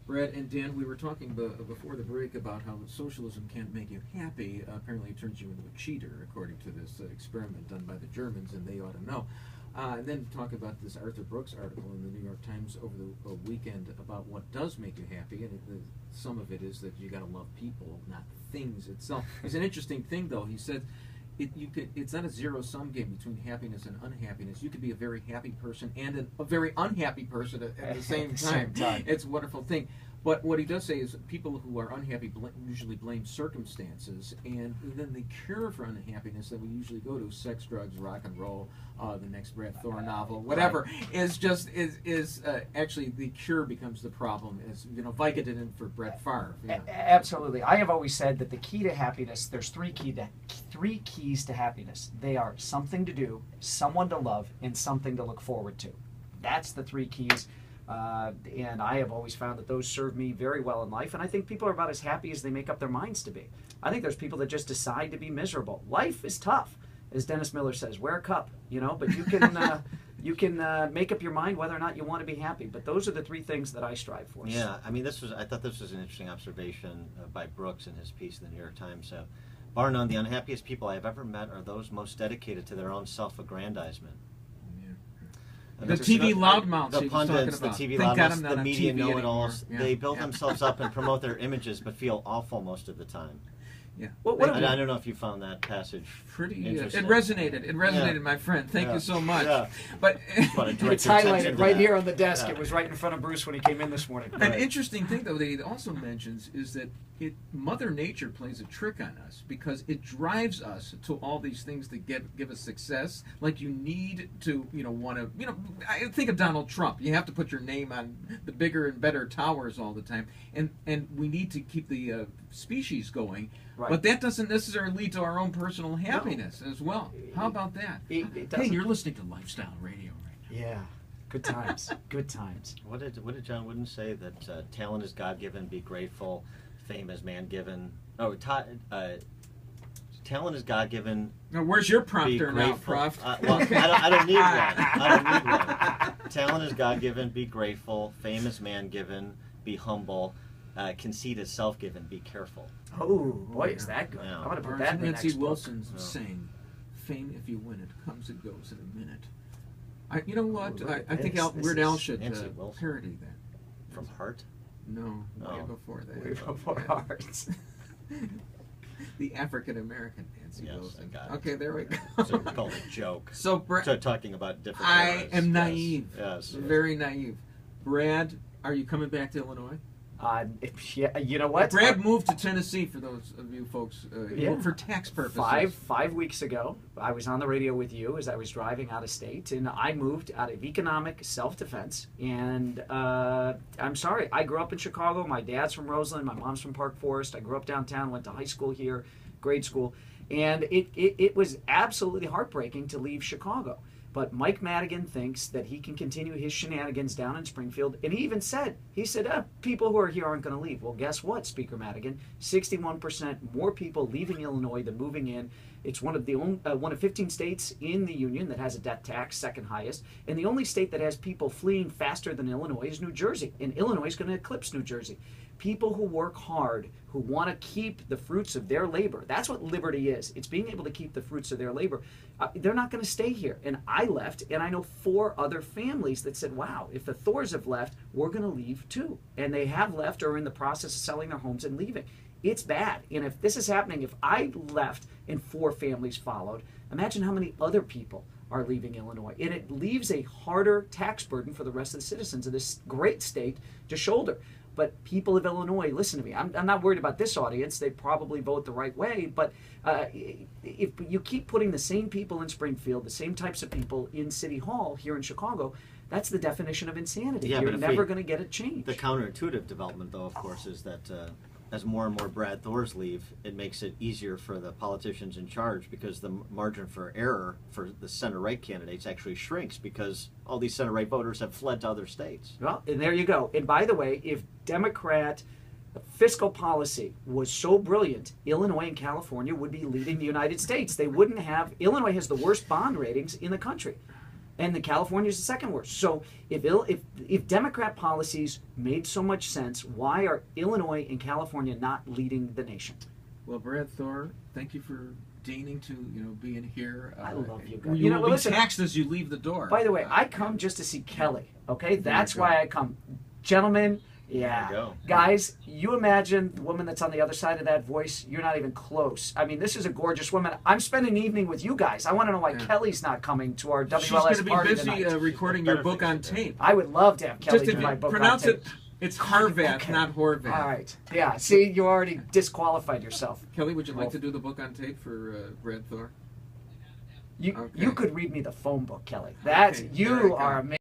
Brad and Dan, we were talking before the break about how socialism can't make you happy. Apparently, it turns you into a cheater, according to this experiment done by the Germans, and they ought to know. And then talk about this Arthur Brooks article in the New York Times over the weekend about what does make you happy, and some of it is that you got to love people, not things itself. It's an interesting thing, though. He said it's not a zero-sum game between happiness and unhappiness. You could be a very happy person and a very unhappy person at the same time. It's a wonderful thing. But what he does say is people who are unhappy usually blame circumstances, and then the cure for unhappiness that we usually go to, sex, drugs, rock and roll, the next Brad Thor novel, whatever, is actually the cure becomes the problem. As Vicodin for Brett Favre. Absolutely. I have always said that the key to happiness, there's three keys to happiness. They are something to do, someone to love, and something to look forward to. That's the three keys. And I have always found that those serve me very well in life, and I think people are about as happy as they make up their minds to be. I think there's people that just decide to be miserable. Life is tough, as Dennis Miller says. Wear a cup, but you can make up your mind whether or not you want to be happy. But those are the three things that I strive for. Yeah, I mean, I thought this was an interesting observation by Brooks in his piece in the New York Times. Bar none, the unhappiest people I have ever met are those most dedicated to their own self-aggrandizement. The TV loudmouths, the pundits, the TV loudmouths, the media know-it-alls, they build themselves up and promote their images, but feel awful most of the time. Yeah. I don't know if you found that passage pretty interesting. It resonated. It resonated, my friend. Thank you so much. Yeah. But it's highlighted right here on the desk. Yeah. It was right in front of Bruce when he came in this morning. An interesting thing, though, that he also mentions is that Mother Nature plays a trick on us because it drives us to all these things that give us success. Like you need to, want to, I think of Donald Trump. You have to put your name on the bigger and better towers all the time, and we need to keep the species going. Right. But that doesn't necessarily lead to our own personal happiness as well. How about that? Hey, you're listening to Lifestyle Radio right now. Yeah. Good times. Good times. What did John Wooden say? That talent is God-given, be grateful. Fame is man-given. Oh, talent is God-given. Now, where's your prompter now, Prof? Well, I don't need one. I don't need one. Talent is God-given, be grateful. Fame is man-given, be humble. Conceit is self-given, be careful. Oh, boy, is that good. Yeah. I'm going to put that in the next book. Wilson's saying, fame, if you win it, comes and goes in a minute. You know what? I think Weird Al should parody that. From Heart? No, way before that. Way before Heart. The African-American Nancy Wilson. Okay, there we go. So we call it a joke. So talking about different I am naive. Yes. Very naive. Brad, are you coming back to Illinois? Yeah, you know what? Brad moved to Tennessee, for those of you folks, for tax purposes. 5 weeks ago, I was on the radio with you as I was driving out of state, and I moved out of economic self-defense. And I'm sorry, I grew up in Chicago. My dad's from Roseland. My mom's from Park Forest. I grew up downtown, went to high school here, grade school. And it was absolutely heartbreaking to leave Chicago. But Mike Madigan thinks that he can continue his shenanigans down in Springfield. And he even said, people who are here aren't going to leave. Well, guess what, Speaker Madigan? 61% more people leaving Illinois than moving in. It's one of 15 states in the union that has a death tax, second highest. And the only state that has people fleeing faster than Illinois is New Jersey. And Illinois is going to eclipse New Jersey. People who work hard, who want to keep the fruits of their labor. That's what liberty is. It's being able to keep the fruits of their labor. They're not going to stay here. And I left, and I know 4 other families that said, wow, if the Thors have left, we're going to leave too. And they have left or are in the process of selling their homes and leaving. It's bad. And if this is happening, if I left and 4 families followed, imagine how many other people are leaving Illinois. And it leaves a harder tax burden for the rest of the citizens of this great state to shoulder. But people of Illinois, listen to me. I'm not worried about this audience. They probably vote the right way. But if you keep putting the same people in Springfield, the same types of people in City Hall here in Chicago, that's the definition of insanity. Yeah, You're never going to get a change. The counterintuitive development, though, of course, is that as more and more Brad Thors leave, it makes it easier for the politicians in charge because the margin for error for the center-right candidates actually shrinks because all these center-right voters have fled to other states. Well, and there you go. And by the way, if Democrat fiscal policy was so brilliant, Illinois and California would be leading the United States. They wouldn't have... Illinois has the worst bond ratings in the country. and then California is the second worst. So if Democrat policies made so much sense, why are Illinois and California not leading the nation? Well, Brad Thor, thank you for deigning to be in here. I love you guys. You Well, will be listen, taxed as you leave the door. by the way, I come just to see Kelly. Okay, that's go. why I come, gentlemen. There Yeah, you go. guys, you imagine the woman that's on the other side of that voice. You're not even close. I mean, this is a gorgeous woman. I'm spending an evening with you guys. I want to know why Yeah. Kelly's not coming to our WLS She's going to be party busy tonight. recording Better your book fix on it. tape. I would love to have Kelly Just do my book pronounce on it. tape. It's Harvat, Okay. not Horvat. All right. Yeah. See, you already disqualified yourself. Kelly, would you like Well- to do the book on tape for Brad Thor? You Okay. you could read me the phone book, Kelly. That's Okay, you there you go. are amazing.